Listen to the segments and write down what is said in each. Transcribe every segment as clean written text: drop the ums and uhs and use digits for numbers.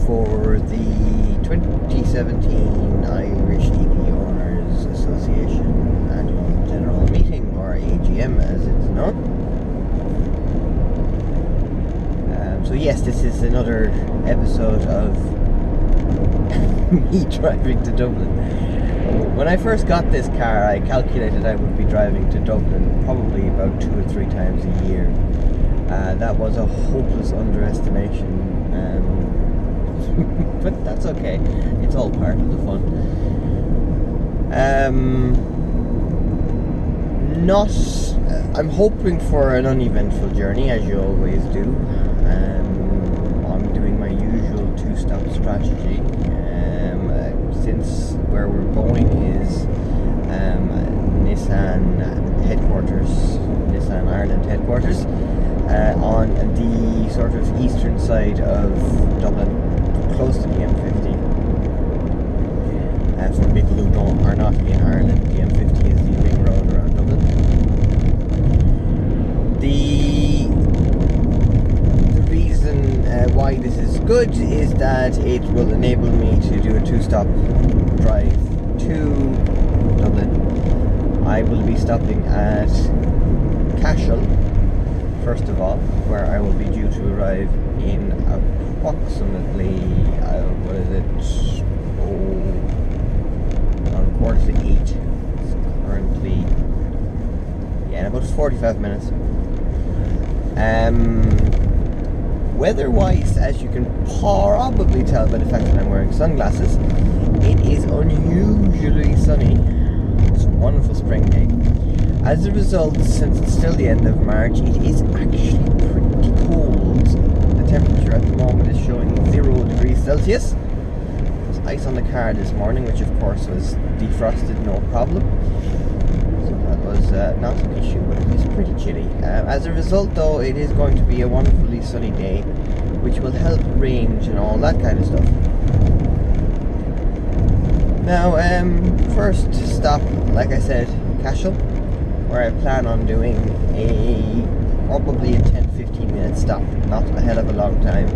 for the 2017 Irish EV Owners Association Annual General Meeting, or AGM as it's known. So yes, this is another episode of me driving to Dublin. When I first got this car, I calculated I would be driving to Dublin probably about 2 or 3 times a year. That was a hopeless underestimation, but that's okay. It's all part of the fun. I'm hoping for an uneventful journey, as you always do. I'm doing my usual 2-stop strategy. Since where we're going is Nissan Ireland headquarters, on the sort of eastern side of Dublin, close to the M50. For people who are not in Ireland, the M50 is the ring road around Dublin. The reason why this is good is that it will enable me to do a 2-stop drive to Dublin. I will be stopping at Cashel, first of all, where I will be due to arrive in approximately, around 7:45. It's currently, in about 45 minutes. Weather-wise, as you can probably tell by the fact that I'm wearing sunglasses, it is unusually sunny. It's a wonderful spring day. As a result, since it's still the end of March, it is actually pretty cold. The temperature at the moment is showing 0 degrees Celsius. There's ice on the car this morning, which of course was defrosted no problem. So that was not an issue, but it is pretty chilly. As a result, though, it is going to be a wonderfully sunny day, which will help range and all that kind of stuff. Now, first stop, like I said, Cashel, where I plan on doing probably a 10-15 minute stop, not a hell of a long time,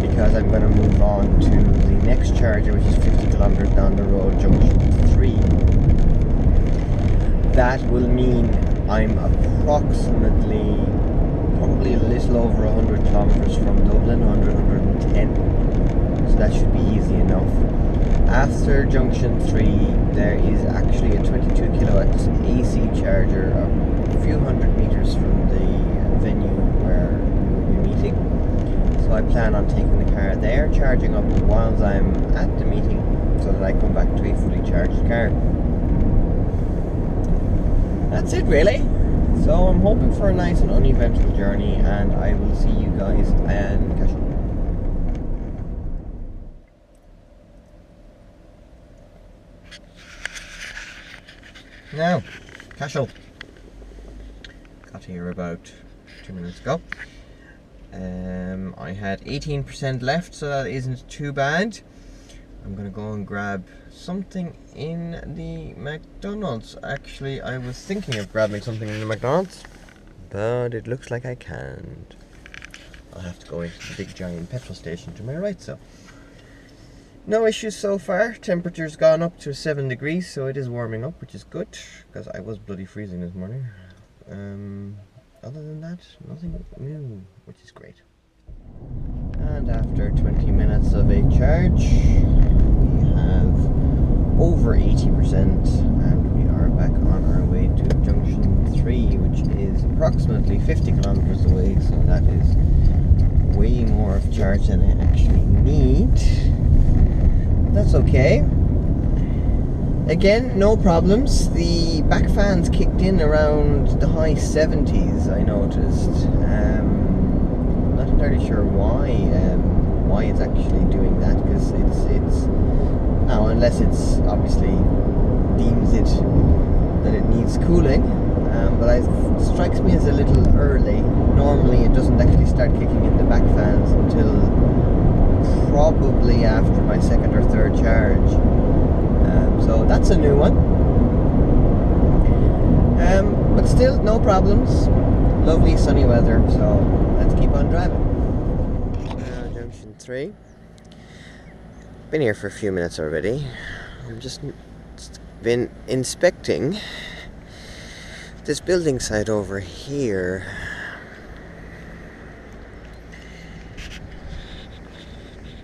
because I'm going to move on to the next charger, which is 50 kilometers down the road, junction 3. That will mean I'm approximately, probably a little over 100 kilometers from Dublin, 110, so that should be easy enough. After junction 3, there is actually a 22 kilowatt AC charger a few hundred meters from the venue where we'll be meeting. So I plan on taking the car there, charging up whilst I'm at the meeting, so that I come back to a fully charged car. That's it, really. So I'm hoping for a nice and uneventful journey, and I will see you guys in Cashel. Now, Cashel. Got here about 2 minutes ago. I had 18% left, so that isn't too bad. I'm gonna go and grab something in the McDonald's. Actually, I was thinking of grabbing something in the McDonald's, but it looks like I can't. I'll have to go into the big giant petrol station to my right, so. No issues so far. Temperature's gone up to 7 degrees, so it is warming up, which is good, because I was bloody freezing this morning. Other than that, nothing new, which is great. And after 20 minutes of a charge, we have over 80%, and we are back on our way to junction 3, which is approximately 50 kilometers away, so that is way more of charge than I actually need. That's okay. Again, no problems. The back fans kicked in around the high 70s, I noticed. Not entirely sure why it's actually doing that, because it's now, unless it's obviously deems it that it needs cooling, but it strikes me as a little early. Normally it doesn't actually start kicking in the back fans until probably after my second or third charge. So that's a new one. But still, no problems. Lovely sunny weather, so let's keep on driving. Junction 3. Been here for a few minutes already. I've just been inspecting this building site over here.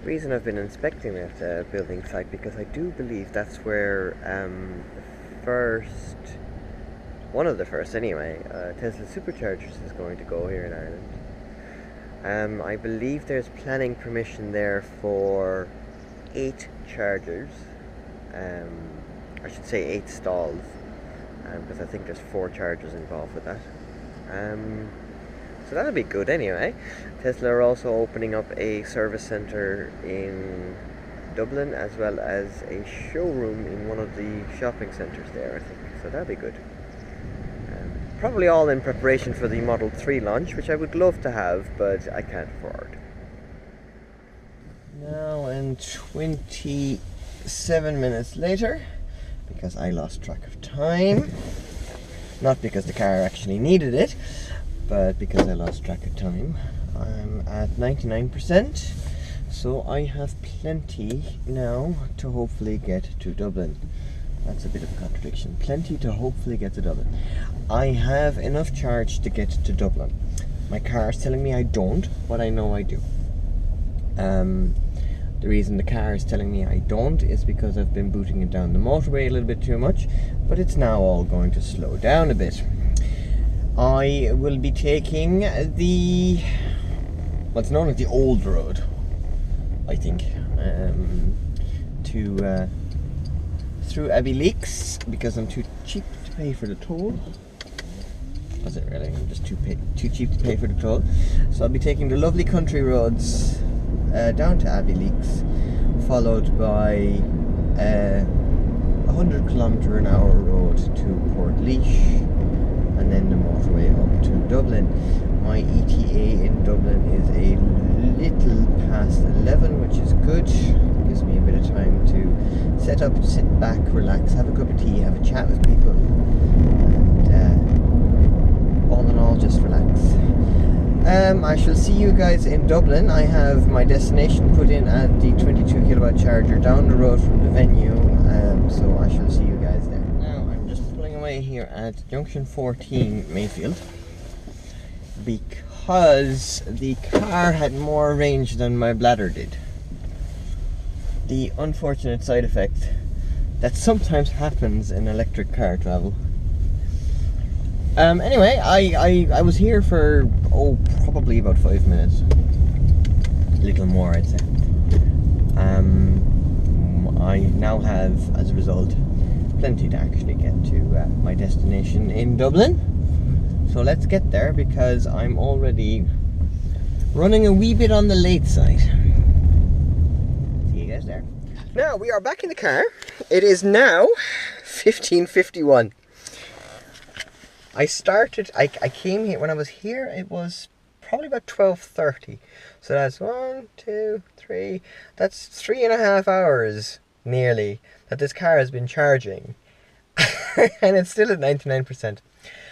The reason I've been inspecting that building site because I do believe that's where one of the first anyway, Tesla superchargers is going to go here in Ireland. I believe there's planning permission there for 8 chargers, I should say 8 stalls, because I think there's 4 chargers involved with that. So that'll be good anyway. Tesla are also opening up a service centre in Dublin as well as a showroom in one of the shopping centres there, I think. So that'll be good. Probably all in preparation for the Model 3 launch, which I would love to have, but I can't afford. Now, and 27 minutes later, because I lost track of time, not because the car actually needed it, but because I lost track of time, I'm at 99%, so I have plenty now to hopefully get to Dublin. That's a bit of a contradiction. Plenty to hopefully get to Dublin. I have enough charge to get to Dublin. My car is telling me I don't, but I know I do. The reason the car is telling me I don't is because I've been booting it down the motorway a little bit too much, but it's now all going to slow down a bit. I will be taking what's known as the old road, I think, through Abbey Leaks, because I'm too cheap to pay for the toll. Was it really? I'm just too cheap to pay for the toll. So I'll be taking the lovely country roads down to Abbey Leaks, followed by 100km/h road to Portlaoise, and then the motorway up to Dublin. My ETA in Dublin is a little past 11, which is good. Gives me a bit of time to set up, sit back, relax, have a cup of tea, have a chat with people, and all in all, just relax. I shall see you guys in Dublin. I have my destination put in at the 22kW charger down the road from the venue, so I shall see you guys there. Now, I'm just pulling away here at junction 14 Mayfield, because the car had more range than my bladder did. The unfortunate side effect that sometimes happens in electric car travel. Anyway, I was here for probably about 5 minutes, a little more I'd say. I now have, as a result, plenty to actually get to my destination in Dublin. So let's get there, because I'm already running a wee bit on the late side. See you guys there. Now we are back in the car. It is now 15:51. I came here, when I was here, it was probably about 12:30. So that's 1, 2, 3, that's 3.5 hours nearly that this car has been charging. And it's still at 99%.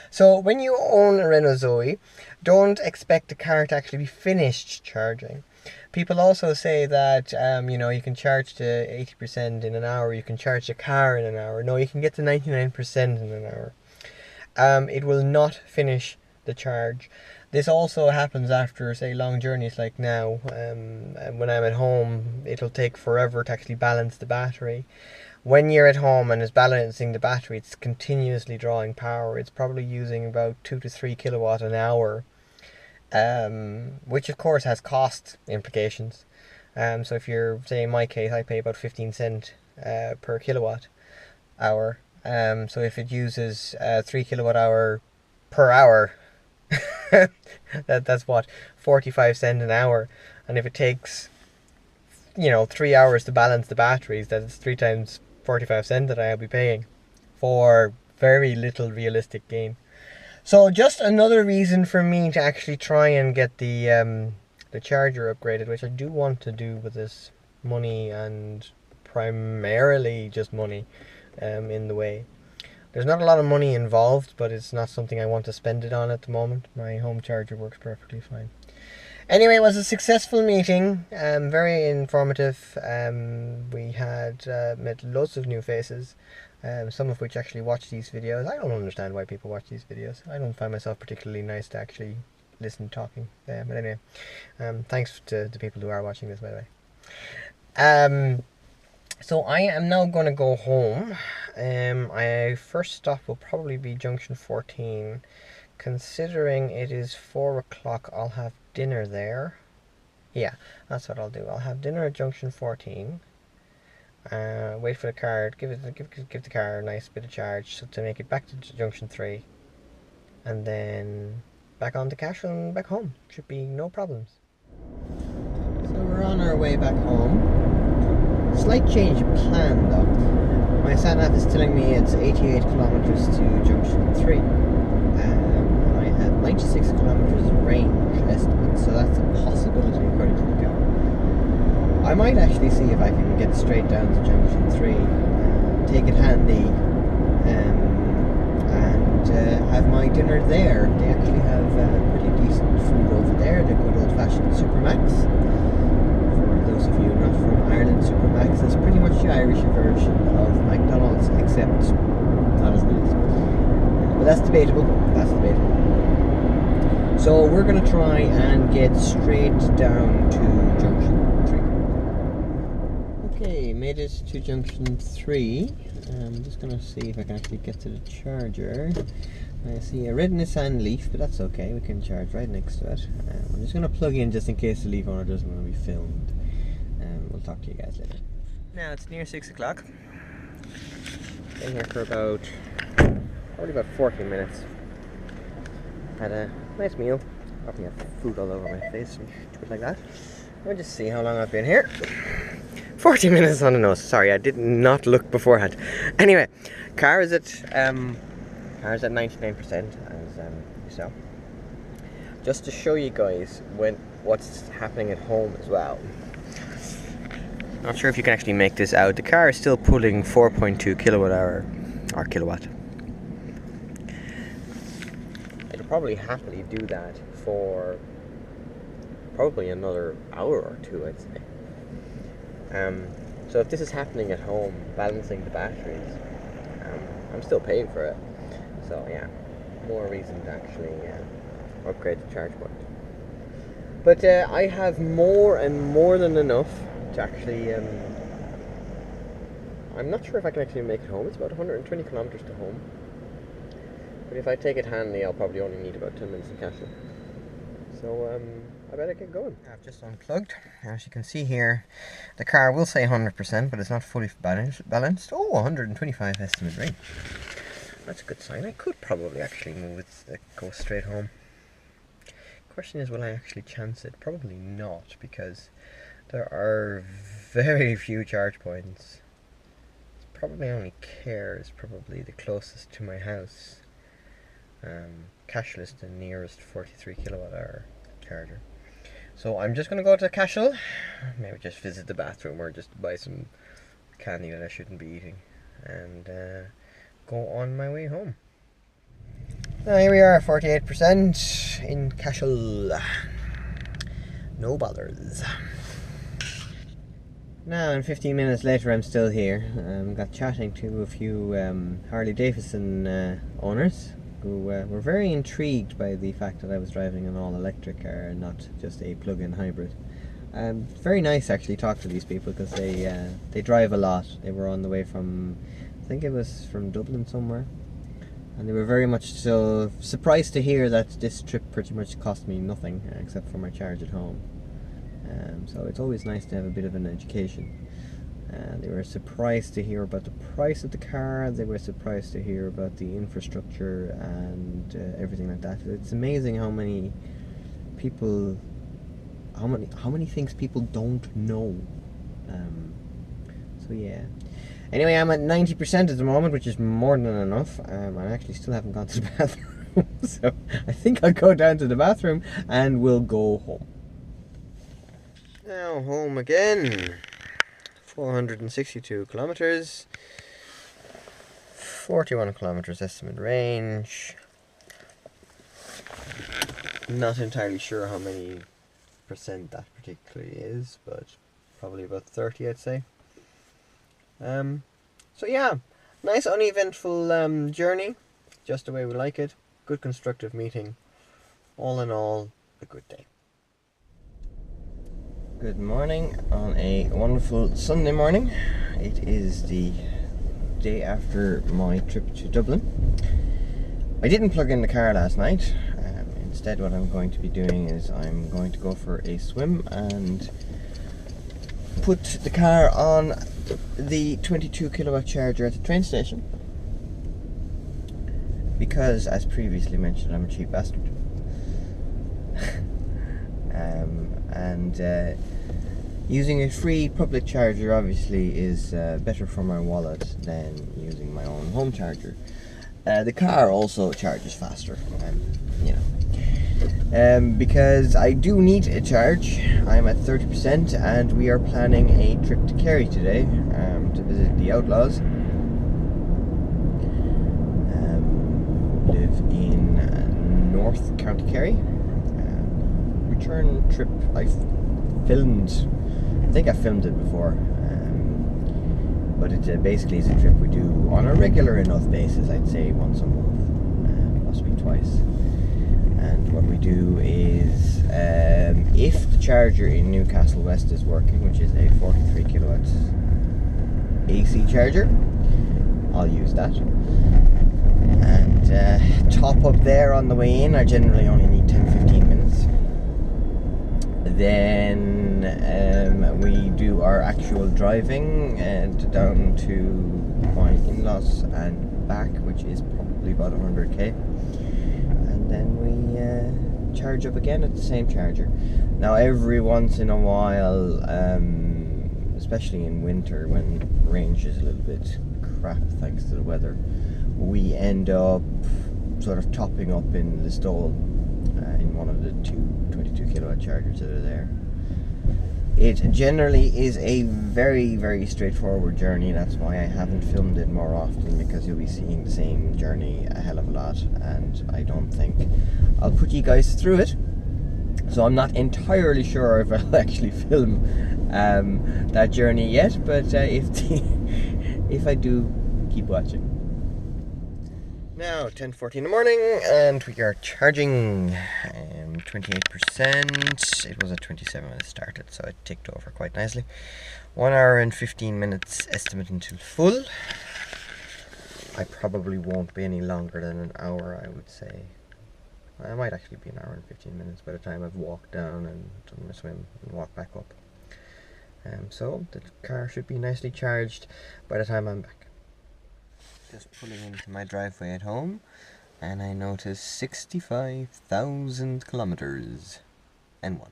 So when you own a Renault Zoe, don't expect the car to actually be finished charging. People also say that, you can charge to 80% in an hour, you can charge the car in an hour. No, you can get to 99% in an hour. It will not finish the charge. This also happens after, say, long journeys like now. When I'm at home, it'll take forever to actually balance the battery. When you're at home and it's balancing the battery, it's continuously drawing power. It's probably using about 2 to 3 kilowatt an hour, which of course has cost implications. So if you're, say in my case, I pay about 15 cent per kilowatt hour. So if it uses 3 kilowatt hour per hour, that's what, 45 cent an hour. And if it takes 3 hours to balance the batteries, that's 3 times 45 cent that I'll be paying for very little realistic gain. So just another reason for me to actually try and get the charger upgraded, which I do want to do with this money, and primarily just money in the way. There's not a lot of money involved, but it's not something I want to spend it on at the moment. My home charger works perfectly fine. Anyway, it was a successful meeting, very informative. We had met lots of new faces, some of which actually watch these videos. I don't understand why people watch these videos. I don't find myself particularly nice to actually listen talking. But anyway, thanks to the people who are watching this, by the way. So I am now going to go home. My first stop will probably be Junction 14. Considering it is 4 o'clock, I'll have dinner there. Yeah, that's what I'll do. I'll have dinner at Junction 14. Wait for the car, give the car a nice bit of charge so to make it back to Junction 3. And then back on to Cashel and back home. Should be no problems. So we're on our way back home. Slight change of plan though. My sat nav is telling me it's 88 kilometers to Junction 3. I have 96 kilometers range estimate, so that's a possibility according to the car. I might actually see if I can get straight down to Junction 3, take it handy, and have my dinner there. They actually have pretty decent food over there, the good old-fashioned Supermax. For those of you not from Ireland, Supermax is pretty much the Irish version of McDonald's, except not as nice. But that's debatable. So we're going to try and get straight down to Junction 3. Okay, made it to Junction 3. I'm just going to see if I can actually get to the charger. I see a red Nissan Leaf, but that's okay. We can charge right next to it. I'm just going to plug in just in case the Leaf owner doesn't want to be filmed. We'll talk to you guys later. Now it's near 6 o'clock. Been here for probably about 40 minutes. Had a nice meal. Probably have food all over my face and shit like that. We'll just see how long I've been here. 40 minutes on the nose. Sorry, I did not look beforehand. Anyway, car is at 99%, as so. Just to show you guys what's happening at home as well. Not sure if you can actually make this out. The car is still pulling 4.2 kilowatt. It'll probably happily do that for probably another hour or two, I'd say. So if this is happening at home, balancing the batteries, I'm still paying for it. So yeah, more reason to actually upgrade the charge point. But I have more than enough to actually. I'm not sure if I can actually make it home. It's about 120 kilometers to home. But if I take it handy, I'll probably only need about 10 minutes in Cashel. So I better get going. I've just unplugged. As you can see here, the car will say 100%, but it's not fully balanced. Oh, 125 estimate range. That's a good sign. I could probably actually move it, go straight home. Question is, will I actually chance it? Probably not, because there are very few charge points. It's probably only Care is probably the closest to my house. Cashel is the nearest 43 kilowatt hour charger. So I'm just going to go to Cashel, maybe just visit the bathroom or just buy some candy that I shouldn't be eating, and go on my way home. Now here we are, 48% in Cashel. No bothers. Now, and 15 minutes later, I'm still here. Got chatting to a few Harley Davidson owners who were very intrigued by the fact that I was driving an all-electric car and not just a plug-in hybrid. Very nice actually talk to these people because they drive a lot. They were on the way from, I think it was from Dublin somewhere, and they were very much so surprised to hear that this trip pretty much cost me nothing except for my charge at home. So it's always nice to have a bit of an education. They were surprised to hear about the price of the car. They were surprised to hear about the infrastructure and everything like that. It's amazing how many people, how many things people don't know. So yeah. Anyway, I'm at 90% at the moment, which is more than enough. I actually still haven't gone to the bathroom, so I think I'll go down to the bathroom and we'll go home. Now home again. 462 kilometers, 41 kilometers estimate range. Not entirely sure how many percent that particularly is, but probably about 30, I'd say. So yeah, nice uneventful journey, just the way we like it. Good constructive meeting. All in all, a good day. Good morning on a wonderful Sunday morning. It is the day after my trip to Dublin. I didn't plug in the car last night. Instead, what I'm going to be doing is I'm going to go for a swim and put the car on the 22 kilowatt charger at the train station, because, as previously mentioned, I'm a cheap bastard. Using a free public charger obviously is better for my wallet than using my own home charger. The car also charges faster, because I do need a charge. I'm at 30% and we are planning a trip to Kerry today to visit the Outlaws. Live in North County Kerry. Return trip. I think I filmed it before, but it basically is a trip we do on a regular enough basis. I'd say once a month, possibly twice. And what we do is, if the charger in Newcastle West is working, which is a 43 kilowatt AC charger, I'll use that. And top up there on the way in. I generally only need 10-15 minutes. Then we do our actual driving down to my in-laws and back, which is probably about 100k. And then we charge up again at the same charger. Now, every once in a while, especially in winter when range is a little bit crap thanks to the weather, we end up sort of topping up in the stall in one of the two 22 kilowatt chargers that are there. It generally is a very, very straightforward journey. That's why I haven't filmed it more often, because you'll be seeing the same journey a hell of a lot, and I don't think I'll put you guys through it. So I'm not entirely sure if I'll actually film that journey yet, but if I do, keep watching. Now, 10:40 in the morning, and we are charging 28%. It was at 27 when it started, so it ticked over quite nicely. 1 hour and 15 minutes estimate until full. I probably won't be any longer than an hour, I would say. I might actually be an hour and 15 minutes by the time I've walked down and done my swim and walked back up. So the car should be nicely charged by the time I'm back. Just pulling into my driveway at home, and I notice 65,000 kilometers and 1.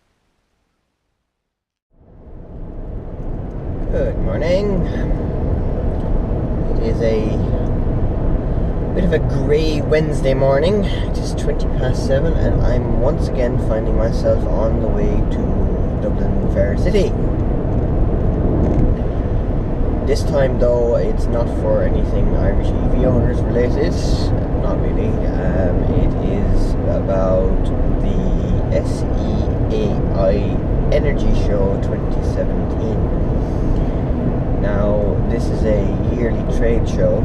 Good morning. It is a bit of a grey Wednesday morning. It is 7:20, and I'm once again finding myself on the way to Dublin Fair City. This time, though, it's not for anything Irish EV owners related, not really. It is about the SEAI Energy Show 2017. Now, this is a yearly trade show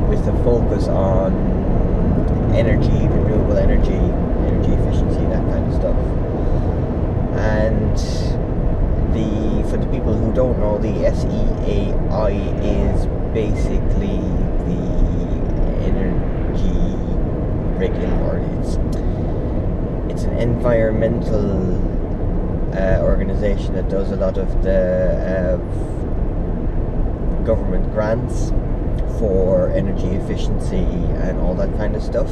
with a focus on energy, renewable energy, energy efficiency, that kind of stuff. And for the people who don't know, the SEAI is basically the energy regulator. It's an environmental organization that does a lot of the government grants for energy efficiency and all that kind of stuff.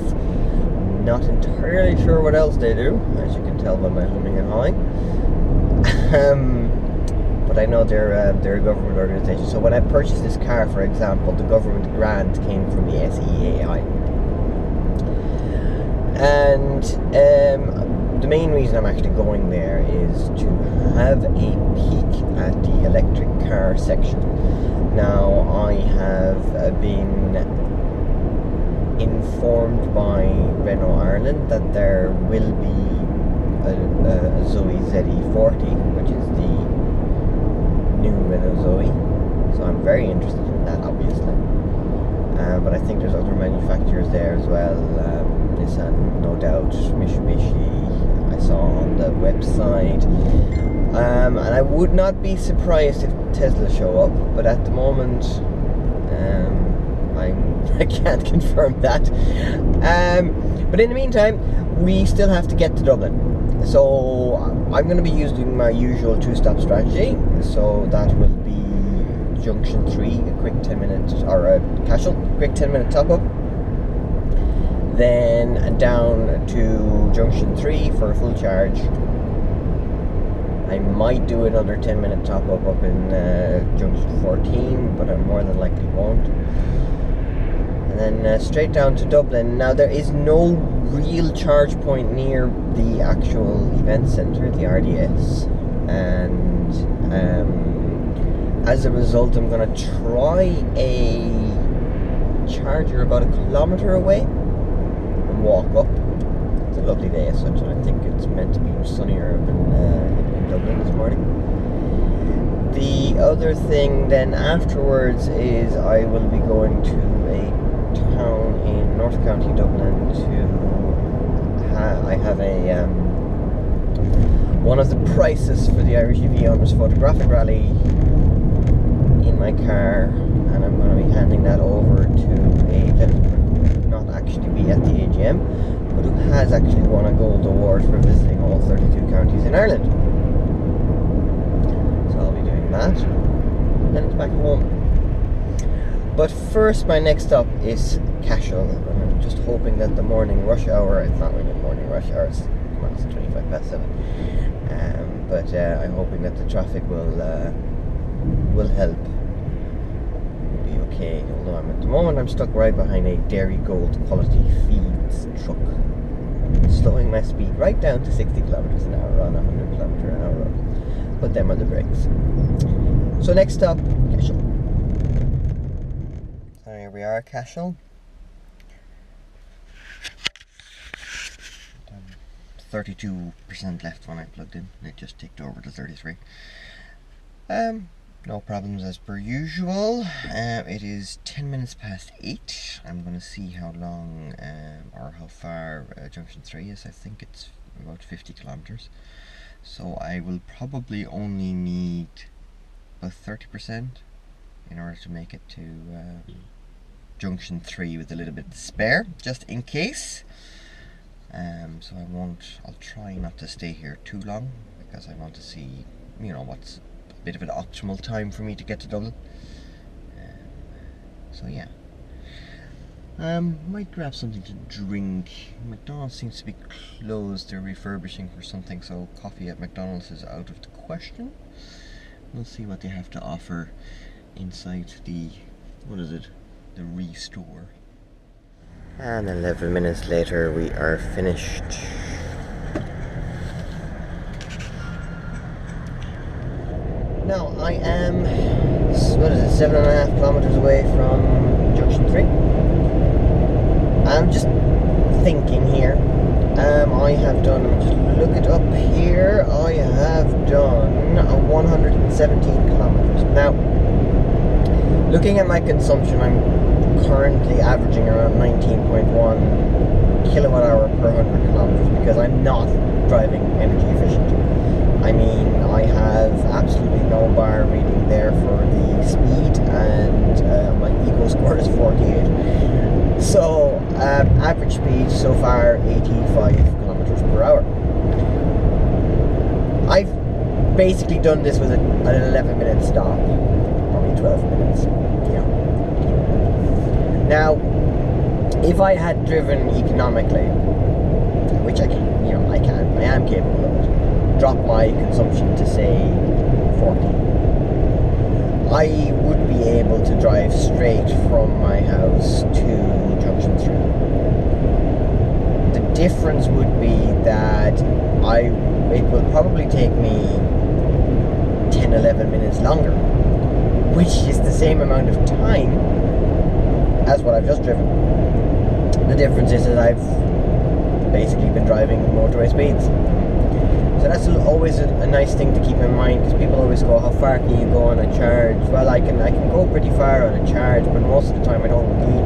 Not entirely sure what else they do, as you can tell by my humming and hawing. But I know they're a government organisation. So when I purchased this car, for example, the government grant came from the SEAI. And the main reason I'm actually going there is to have a peek at the electric car section. Now, I have been informed by Renault Ireland that there will be a Zoe ZE40, which is the new Renault Zoe. So I'm very interested in that, obviously. But I think there's other manufacturers there as well. Nissan, no doubt. Mitsubishi, I saw on the website. And I would not be surprised if Tesla show up, but at the moment, I can't confirm that. But in the meantime, we still have to get to Dublin. So I'm going to be using my usual two-stop strategy. So that will be Junction 3, a quick 10-minute, or Cashel, quick 10-minute top-up. Then down to Junction 3 for a full charge. I might do another 10-minute top-up up in Junction 14, but I more than likely won't. And then straight down to Dublin. Now there is no real charge point near the actual event centre, the RDS, and as a result I'm going to try a charger about a kilometre away and walk up. It's a lovely day as such, and I think it's meant to be sunnier up in Dublin this morning. The other thing then afterwards is I will be going to a town in North County Dublin I have a one of the prices for the Irish EV Owners Photographic Rally in my car, and I'm going to be handing that over to a gentleman who will not actually be at the AGM, but who has actually won a gold award for visiting all 32 counties in Ireland. So I'll be doing that, and then it's back home. But first, my next stop is Cashel, and I'm just hoping that the morning rush hour, it's not really morning rush hour, it's 25 past 7, but I'm hoping that the traffic will help. It'll be okay, although at the moment I'm stuck right behind a Dairy Gold quality feeds truck, slowing my speed right down to 60 kilometers an hour on a 100 kilometer an hour road. Put them on the brakes. So next stop, Cashel. So here we are, Cashel. 32% left when I plugged in. It just ticked over to 33. No problems as per usual. It is 10 minutes past 8. I'm going to see how long or how far Junction 3 is. I think it's about 50 kilometers. So I will probably only need about 30% in order to make it to Junction 3 with a little bit to spare, just in case. So I'll try not to stay here too long, because I want to see, what's a bit of an optimal time for me to get to Dublin. So yeah. Might grab something to drink. McDonald's seems to be closed. They're refurbishing for something, so coffee at McDonald's is out of the question. We'll see what they have to offer inside the, the Restore. And 11 minutes later we are finished. Now I am, 7.5 kilometers away from Junction 3. I'm just thinking here. I have done, just look it up here, I have done 117 kilometers. Now, looking at my consumption, I'm currently averaging around 19.1 kilowatt hour per 100 kilometers, because I'm not driving energy efficient. I mean, I have absolutely no bar reading there for the speed, and my eco score is 48. So average speed so far 85 kilometers per hour. I've basically done this with an 11-minute stop, probably 12 minutes. Now, if I had driven economically, which I am capable of it, drop my consumption to say 40, I would be able to drive straight from my house to Junction 3. The difference would be that it will probably take me 10-11 minutes longer, which is the same amount of time as what I've just driven. The difference is that I've basically been driving motorway speeds. So that's always a nice thing to keep in mind, because people always go, how far can you go on a charge? Well, I can go pretty far on a charge, but most of the time I don't need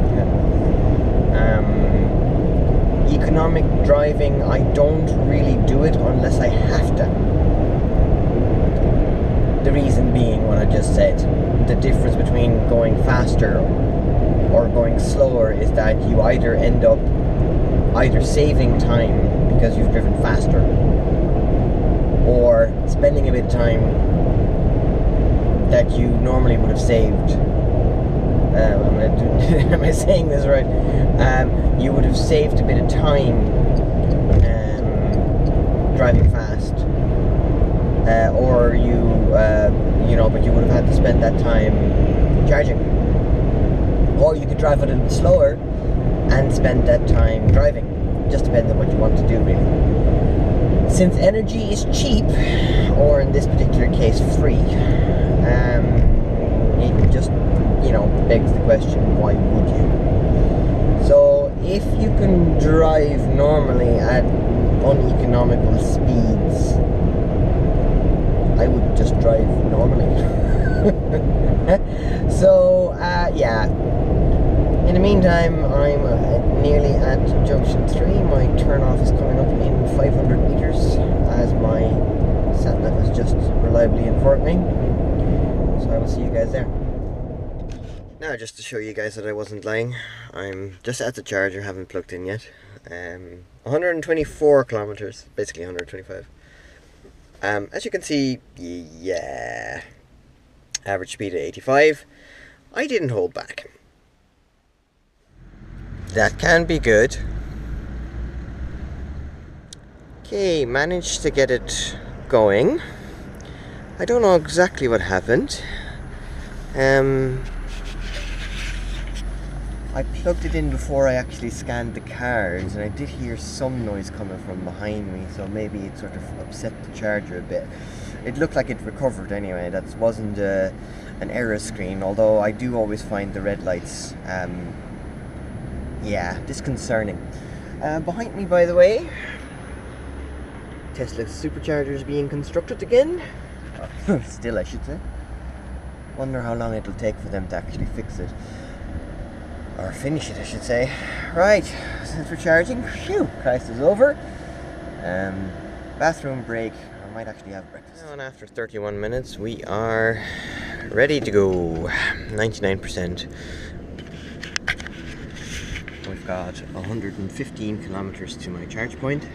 to. Economic driving, I don't really do it unless I have to. The reason being what I just said. The difference between going faster or going slower is that you either end up saving time because you've driven faster, or spending a bit of time that you normally would have saved. Am I saying this right? You would have saved a bit of time driving fast, or but you would have had to spend that time charging. Or you could drive a little bit slower and spend that time driving. Just depends on what you want to do, really. Since energy is cheap, or in this particular case free, it just begs the question, why would you? So if you can drive normally at uneconomical speeds, I would just drive normally. So yeah, in the meantime, I'm nearly at junction 3. My turn off is coming up in 500 meters, as my sat nav has just reliably informed me. So I will see you guys there. Now, just to show you guys that I wasn't lying, I'm just at the charger, haven't plugged in yet. 124 kilometers, basically 125. As you can see, yeah, average speed at 85. I didn't hold back. That can be good. Okay, managed to get it going. I don't know exactly what happened. I plugged it in before I actually scanned the cards, and I did hear some noise coming from behind me, so maybe it sort of upset the charger a bit. It looked like it recovered anyway. That wasn't an error screen, although I do always find the red lights disconcerting. Behind me, by the way, Tesla superchargers being constructed again. Still, I should say. Wonder how long it'll take for them to actually fix it. Or finish it, I should say. Right, since we're charging, phew, Christ is over. Bathroom break. I might actually have breakfast. Now, and after 31 minutes, we are ready to go. 99%. We've got 115 kilometers to my charge point.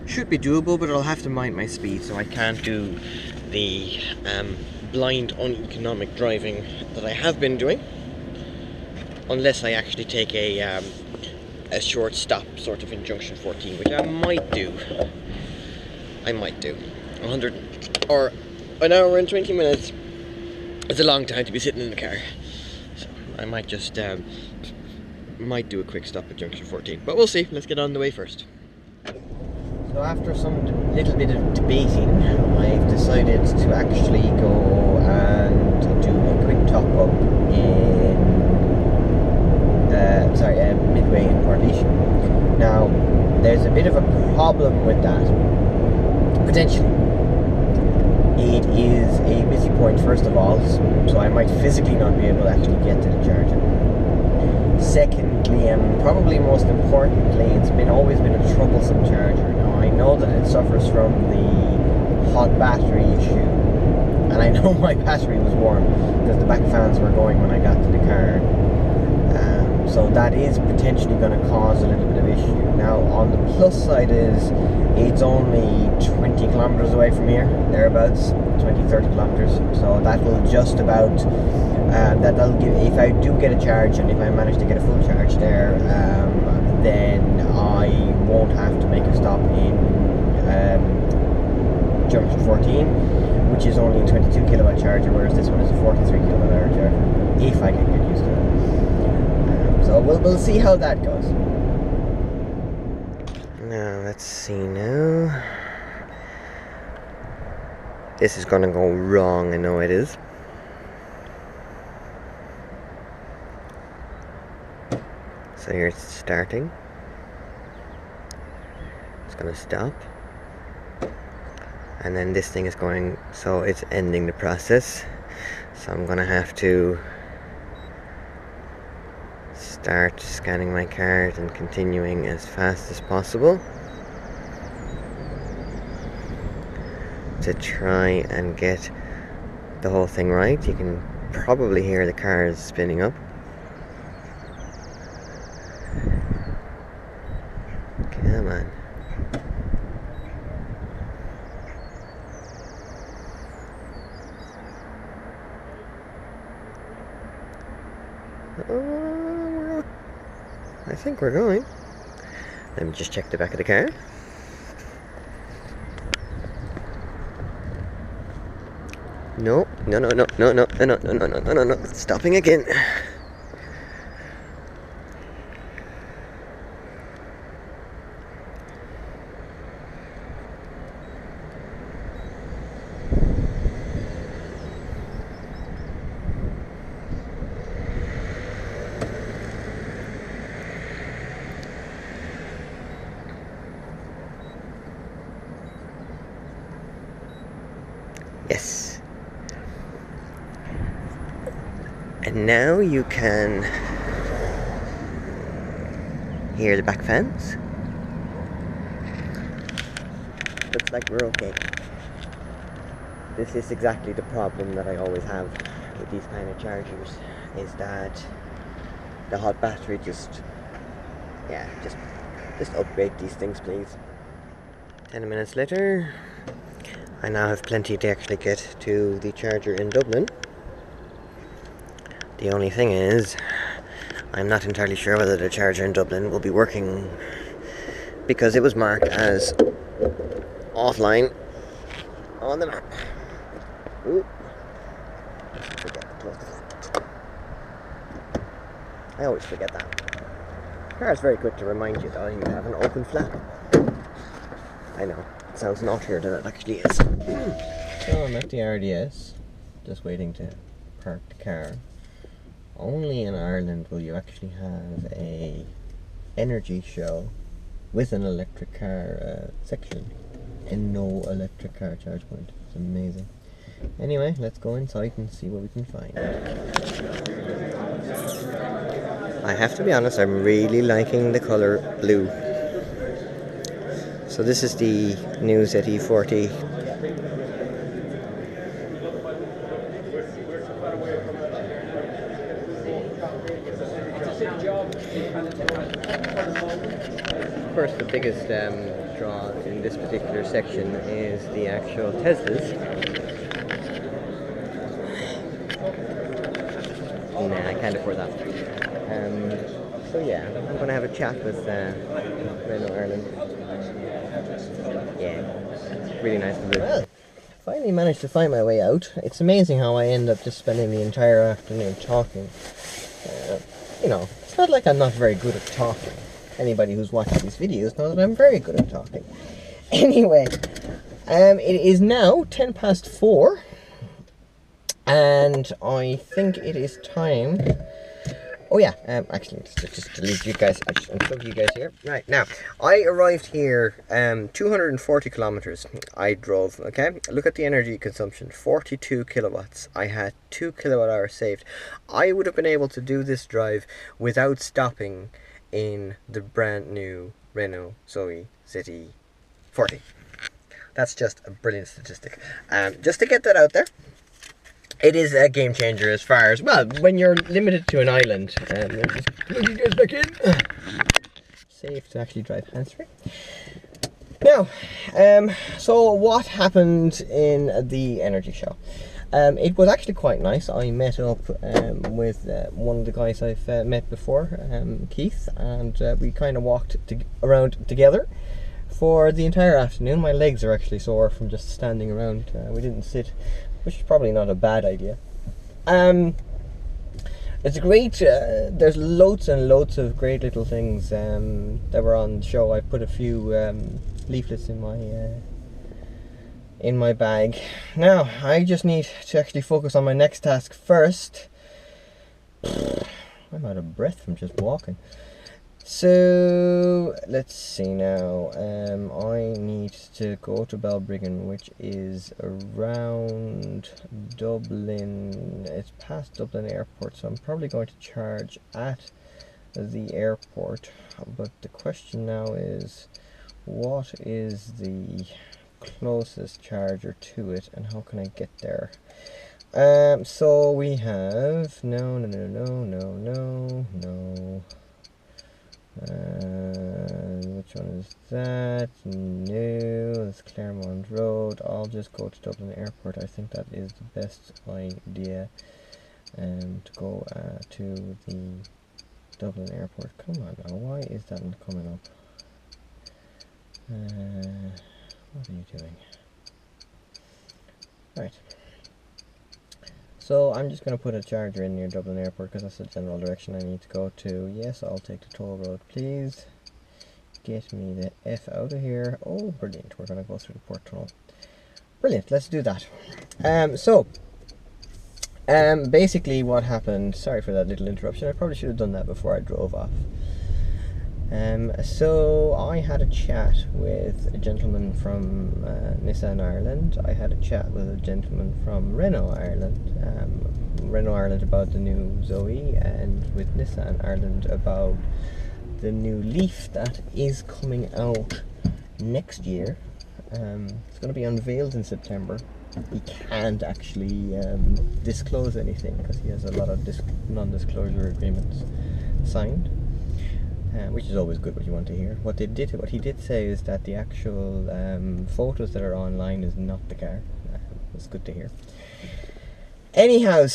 Should be doable, but I'll have to mind my speed, so I can't do the blind, uneconomic driving that I have been doing, unless I actually take a short stop, sort of in junction 14, which I might do. 100 or an hour and 20 minutes. It's a long time to be sitting in the car, so I might just might do a quick stop at junction 14, but we'll see. Let's get on the way first. So after some little bit of debating, I've decided to actually go and do a quick top up in midway in Portlaoise. Now, there's a bit of a problem with that, potentially. It is a busy point, first of all, so I might physically not be able to actually get to the charger. Secondly, and probably most importantly, it's always been a troublesome charger. Now, I know that it suffers from the hot battery issue, and I know my battery was warm because the back fans were going when I got to the car. So that is potentially going to cause a little bit of issue. Now, on the plus side is, it's only 20 kilometers away from here, thereabouts, 20-30 kilometers. So that will just about, that'll give, if I do get a charge and if I manage to get a full charge there, then I won't have to make a stop in junction 14, which is only a 22 kilowatt charger, whereas this one is a 43 kilowatt hour charger, if I can get used to it. So we'll see how that goes. Now, let's see now. This is gonna go wrong, I know it is. So here it's starting. It's gonna stop. and then this thing is going, so it's ending the process. So I'm gonna have to start scanning my card and continuing as fast as possible to try and get the whole thing right. You can probably hear the cars spinning up. Come on. Oh, I think we're going. Let me just check the back of the car. No, no, no, no, no, no, no, no, no, no, no, no, no, stopping again. Yes. And now you can hear the back fans. Looks like we're okay. This is exactly the problem that I always have with these kind of chargers, is that the hot battery just upgrade these things, please. 10 minutes later, I now have plenty to actually get to the charger in Dublin. The only thing is, I'm not entirely sure whether the charger in Dublin will be working, because it was marked as offline on the map. Ooh. Forget to close the flap. I always forget that. The car is very quick to remind you that you have an open flap. I know, it sounds naughtier than it actually is. So I'm at the RDS, just waiting to park the car. Only in Ireland will you actually have a energy show with an electric car section and no electric car charge point. It's amazing. Anyway, let's go inside and see what we can find. I have to be honest, I'm really liking the colour blue. So this is the new ZE40. Of course, the biggest draw in this particular section is the actual Teslas. Nah, I can't afford that. So yeah, I'm going to have a chat with Renault Ireland. Yeah, really nice to do. Well, finally managed to find my way out. It's amazing how I end up just spending the entire afternoon talking. You know, it's not like I'm not very good at talking. Anybody who's watching these videos knows that I'm very good at talking. Anyway, it is now 4:10, and I think it is time. Oh yeah, actually, just to leave you guys, I'll just unplug you guys here. Right, now, I arrived here 240 kilometers I drove, okay? Look at the energy consumption, 42 kilowatts. I had 2 kilowatt hours saved. I would have been able to do this drive without stopping in the brand new Renault Zoe ZE40. That's just a brilliant statistic. Just to get that out there. It is a game changer as far as, well, when you're limited to an island. Let me just plug you guys back in. Safe to actually drive hands-free. Now, so what happened in the energy show? It was actually quite nice. I met up with one of the guys I've met before, Keith, and we kind of walked around together for the entire afternoon. My legs are actually sore from just standing around. We didn't sit, which is probably not a bad idea. It's great. There's loads and loads of great little things that were on the show. I put a few leaflets in my bag. Now I just need to actually focus on my next task first. I'm out of breath from just walking. So let's see now. I need to go to Balbriggan, which is around Dublin. It's past Dublin Airport, so I'm probably going to charge at the airport. But the question now is, what is the closest charger to it, and how can I get there? So we have no. Which one is that? No, it's Claremont Road. I'll just go to Dublin Airport. I think that is the best idea. To go to the Dublin Airport. Come on now, why is that not coming up? What are you doing? Right. So I'm just going to put a charger in near Dublin Airport because that's the general direction I need to go to. Yes, I'll take the toll road, please. Get me the F out of here. Oh, brilliant. We're going to go through the port tunnel. Brilliant. Let's do that. Basically what happened, sorry for that little interruption. I probably should have done that before I drove off. So I had a chat with a gentleman from Nissan Ireland. I had a chat with a gentleman from Renault Ireland about the new Zoe, and with Nissan Ireland about the new Leaf that is coming out next year. It's going to be unveiled in September. He can't actually disclose anything because he has a lot of non-disclosure agreements signed. Which is always good, what you want to hear. What he did say is that the actual photos that are online is not the car. It's good to hear. Anyhow,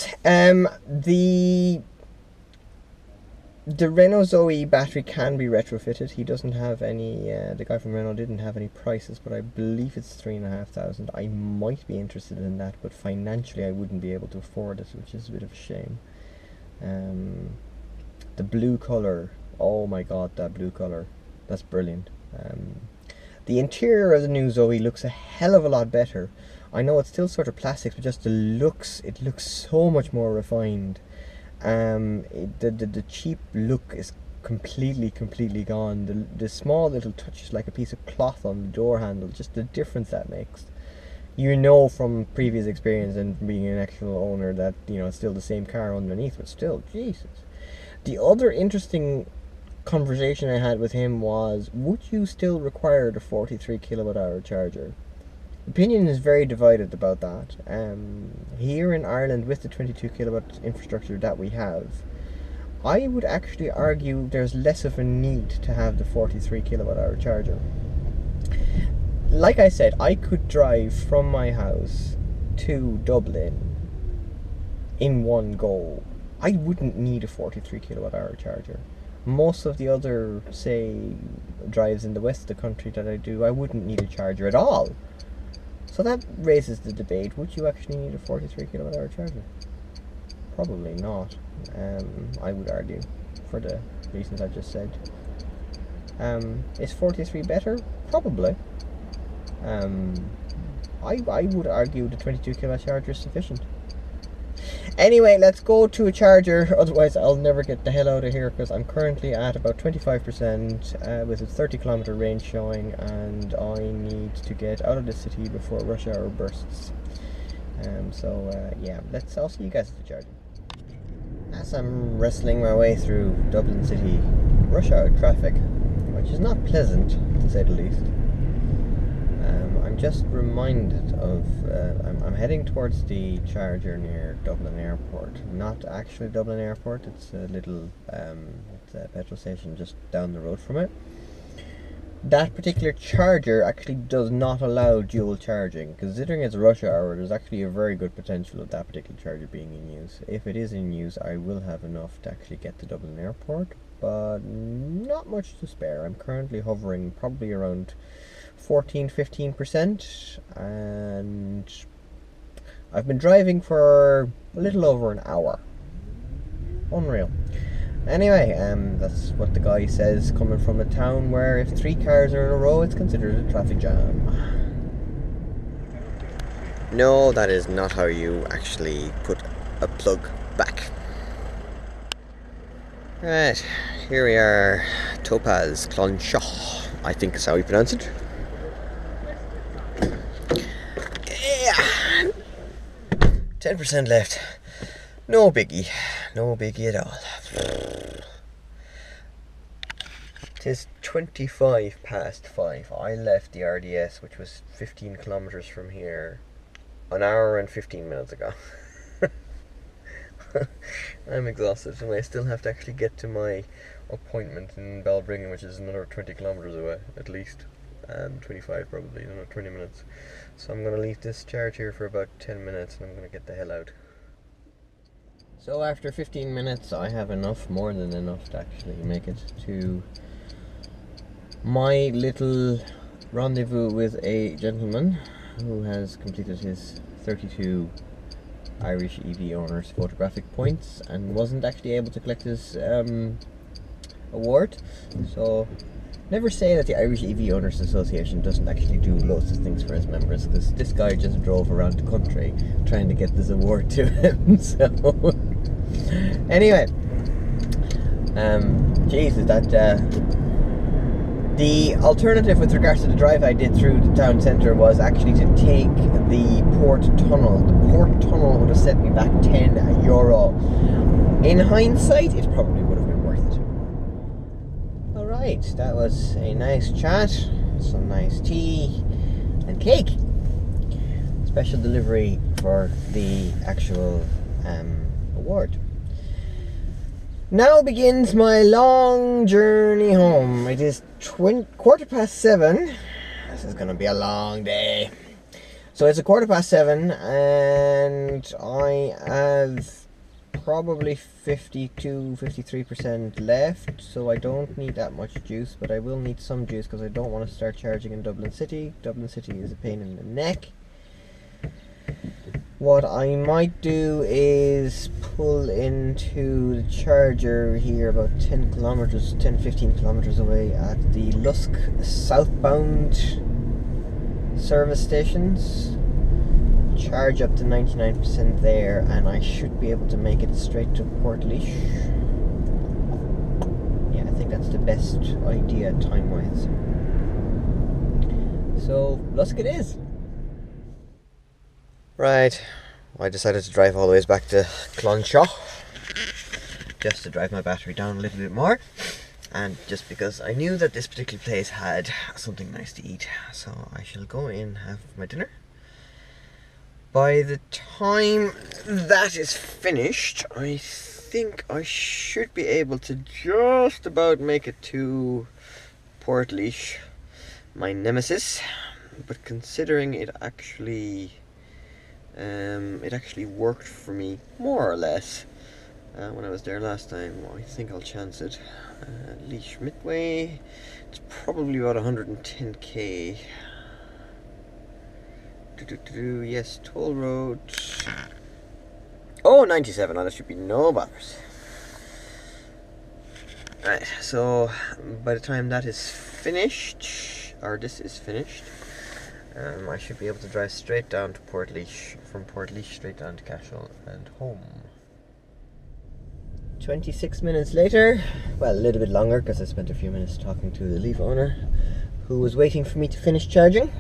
the Renault Zoe battery can be retrofitted. He doesn't have any. The guy from Renault didn't have any prices, but I believe it's 3,500. I might be interested in that, but financially I wouldn't be able to afford it, which is a bit of a shame. The blue color. Oh my god, that blue colour. That's brilliant. The interior of the new Zoe looks a hell of a lot better. I know it's still sort of plastic, but just the looks, it looks so much more refined. The cheap look is completely gone. The small little touches like a piece of cloth on the door handle, just the difference that makes. You know from previous experience and being an actual owner that, you know, it's still the same car underneath, but still, Jesus. The other interesting conversation I had with him was, would you still require the 43 kilowatt hour charger? Opinion is very divided about that. Here in Ireland, with the 22 kilowatt infrastructure that we have, I would actually argue there's less of a need to have the 43 kilowatt hour charger. Like I said, I could drive from my house to Dublin in one go. I wouldn't need a 43 kilowatt hour charger. Most of the other, say, drives in the west of the country that I do, I wouldn't need a charger at all. So that raises the debate, would you actually need a 43 kilowatt hour charger? Probably not, I would argue, for the reasons I just said. Is 43 better? Probably. I would argue the 22 kilowatt charger is sufficient. Anyway, let's go to a charger, otherwise I'll never get the hell out of here, because I'm currently at about 25% with a 30 kilometer range showing, and I need to get out of the city before rush hour bursts. Yeah, I'll see you guys at the charger. As I'm wrestling my way through Dublin City rush hour traffic, which is not pleasant to say the least, I'm just reminded of, I'm heading towards the charger near Dublin Airport. Not actually Dublin Airport, it's a little it's a petrol station just down the road from it. That particular charger actually does not allow dual charging. Considering it's rush hour, there's actually a very good potential of that particular charger being in use. If it is in use, I will have enough to actually get to Dublin Airport, but not much to spare. I'm currently hovering probably around 14-15%, and I've been driving for a little over an hour. Unreal. Anyway, that's what the guy says, coming from a town where if 3 cars are in a row, it's considered a traffic jam. No, that is not how you actually put a plug back. Right, here we are, Topaz Clonshaw, I think is how you pronounce it. Yeah, 10% left. No biggie at all. Tis 25 past 5. I left the RDS, which was 15 kilometers from here, an hour and 15 minutes ago. I'm exhausted, and I still have to actually get to my appointment in Balbringan, which is another 20 kilometers away, at least. 25 probably, another 20 minutes. So I'm going to leave this charge here for about 10 minutes, and I'm going to get the hell out. So after 15 minutes, I have enough, more than enough, to actually make it to my little rendezvous with a gentleman who has completed his 32 Irish EV owners photographic points and wasn't actually able to collect his award. So never say that the Irish EV Owners Association doesn't actually do loads of things for his members, because this guy just drove around the country trying to get this award to him. So anyway, Jesus, that the alternative with regards to the drive I did through the town centre was actually to take the port tunnel. The port tunnel would have set me back €10. In hindsight, it probably would have been worth it. Alright, that was a nice chat, some nice tea and cake. Special delivery for the actual award. Now begins my long journey home. It is 7:15. This is going to be a long day. So it's 7:15 and I have probably 52-53% left, so I don't need that much juice, but I will need some juice because I don't want to start charging in Dublin City. Dublin City is a pain in the neck. What I might do is pull into the charger here about 10-15 kilometers away at the Lusk southbound service stations, charge up to 99% there, and I should be able to make it straight to Portlaoise. Yeah, I think that's the best idea time-wise. So, Lusk it is. Right, I decided to drive all the ways back to Clonshaw just to drive my battery down a little bit more, and just because I knew that this particular place had something nice to eat. So I shall go in and have my dinner. By the time that is finished, I think I should be able to just about make it to Portlaoise, my nemesis. But considering it actually worked for me more or less when I was there last time, I think I'll chance it. Laois Midway, it's probably about 110k. Yes, toll road. Oh, 97. Oh, that should be no bothers. Right, so by the time that is finished, or this is finished, I should be able to drive straight down to Portlaoise, from Portlaoise straight down to Cashel and home. 26 minutes later, well, a little bit longer because I spent a few minutes talking to the Leaf owner who was waiting for me to finish charging.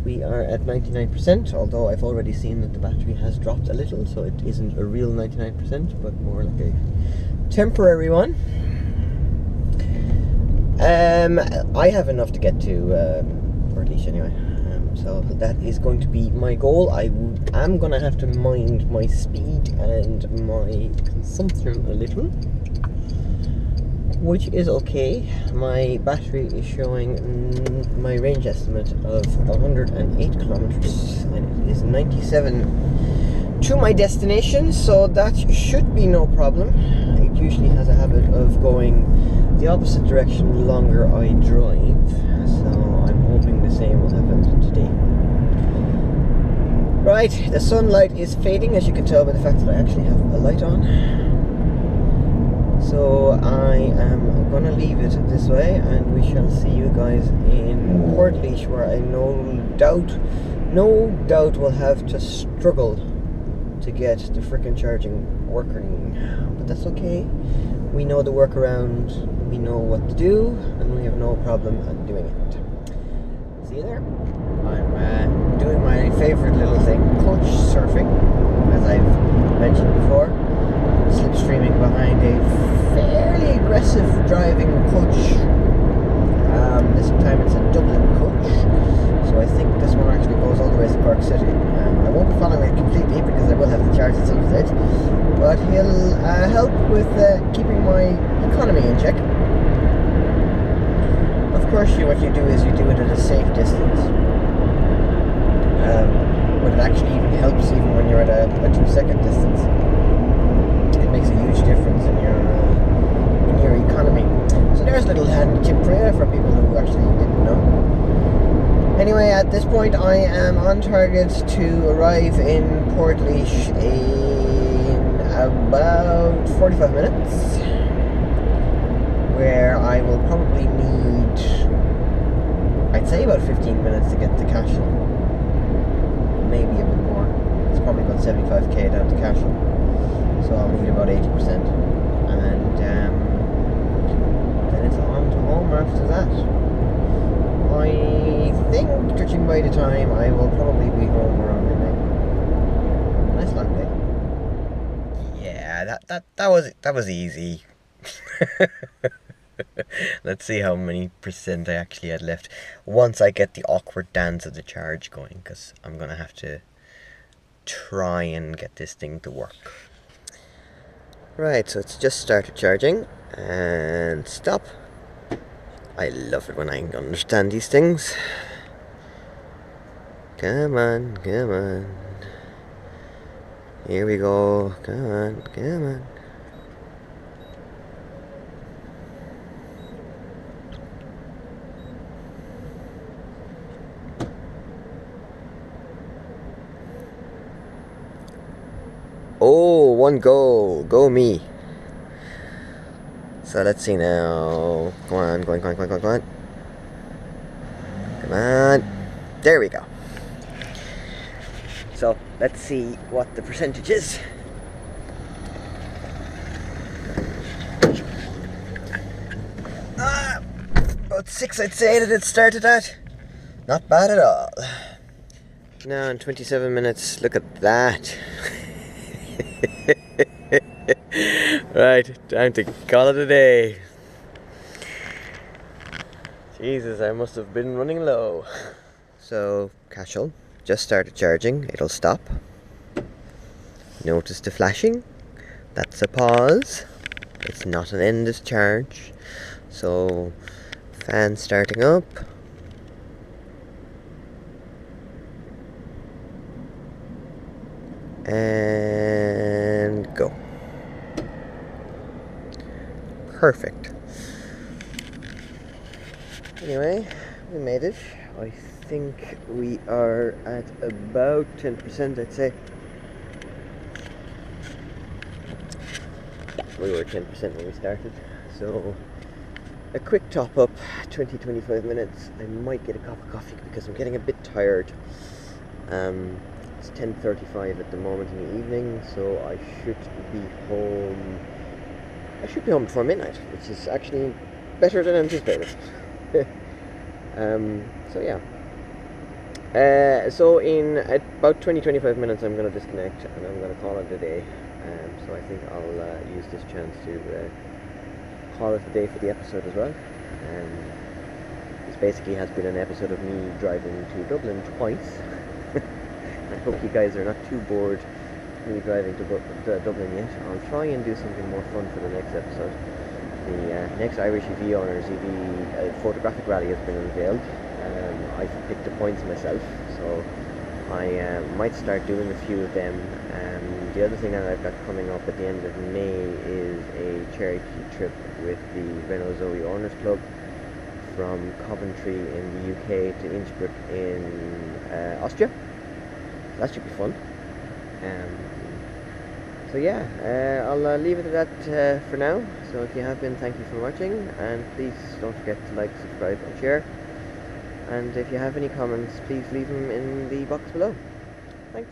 We are at 99%, although I've already seen that the battery has dropped a little, so it isn't a real 99%, but more like a temporary one. I have enough to get to Portlaoise anyway, so that is going to be my goal. I am going to have to mind my speed and my consumption a little, which is okay. My battery is showing my range estimate of 108 kilometers, and it is 97 to my destination, so that should be no problem. It usually has a habit of going the opposite direction the longer I drive, so I'm hoping the same will happen today. Right, the sunlight is fading, as you can tell by the fact that I actually have a light on. So I am gonna leave it this way, and we shall see you guys in Portlaoise, where I no doubt will have to struggle to get the frickin' charging working. But that's okay. we know the workaround, we know what to do, and we have no problem doing it. See you there. I'm doing my favourite little thing, coach surfing, as I've mentioned before. Slipstreaming behind a fairly aggressive driving coach. This time it's a Dublin coach, so I think this one actually goes all the way to Cork City. I won't be following it completely because I will have to charge it some stage, but he'll help with keeping my economy in check. Of course, what you do is you do it at a safe distance, but it actually even helps even when you're at a 2-second distance. It makes a huge difference in your economy. So there's a little hand tip for you, for people who actually didn't know. Anyway, at this point I am on target to arrive in Portlaoise in about 45 minutes, where I will probably need, I'd say, about 15 minutes to get to Cashel. Maybe a bit more. It's probably about 75k down to Cashel, so I'll need about 80%, and then it's on to home after that. I think, judging by the time, I will probably be home around midnight. Nice long day. Yeah, that was easy. Let's see how many percent I actually had left once I get the awkward dance of the charge going, because I'm gonna have to try and get this thing to work. Right, so it's just started charging and stop. I love it when I understand these things. Come on, come on. Here we go. Come on, come on. Oh, one goal. Go me. So let's see now. Go on, go on, go on, go on, go on, go on. Come on. There we go. So let's see what the percentage is. About 6, I'd say, that it started at. Not bad at all. Now in 27 minutes, look at that. Right, time to call it a day. Jesus, I must have been running low. So, Cashel just started charging. It'll stop. Notice the flashing. That's a pause. It's not an endless charge. So, fan starting up. And go. Perfect. Anyway, we made it. I think we are at about 10%, I'd say. We were 10% when we started. So, a quick top up, 20-25 minutes. I might get a cup of coffee because I'm getting a bit tired. It's 10:35 at the moment in the evening, so I should be home. I should be home before midnight, which is actually better than anticipated. So yeah. So in about 20-25 minutes, I'm going to disconnect and I'm going to call it a day. So I think I'll use this chance to call it a day for the episode as well. This basically has been an episode of me driving to Dublin twice. I hope you guys are not too bored me driving to Dublin yet. I'll try and do something more fun for the next episode. The next Irish EV Owners EV Photographic Rally has been unveiled. I've picked the points myself, so I might start doing a few of them. The other thing that I've got coming up at the end of May is a charity trip with the Renault Zoe Owners Club from Coventry in the UK to Innsbruck in Austria. That should be fun. So yeah, I'll leave it at that for now. So if you have been, thank you for watching, and please don't forget to like, subscribe and share. And if you have any comments, please leave them in the box below. Thanks.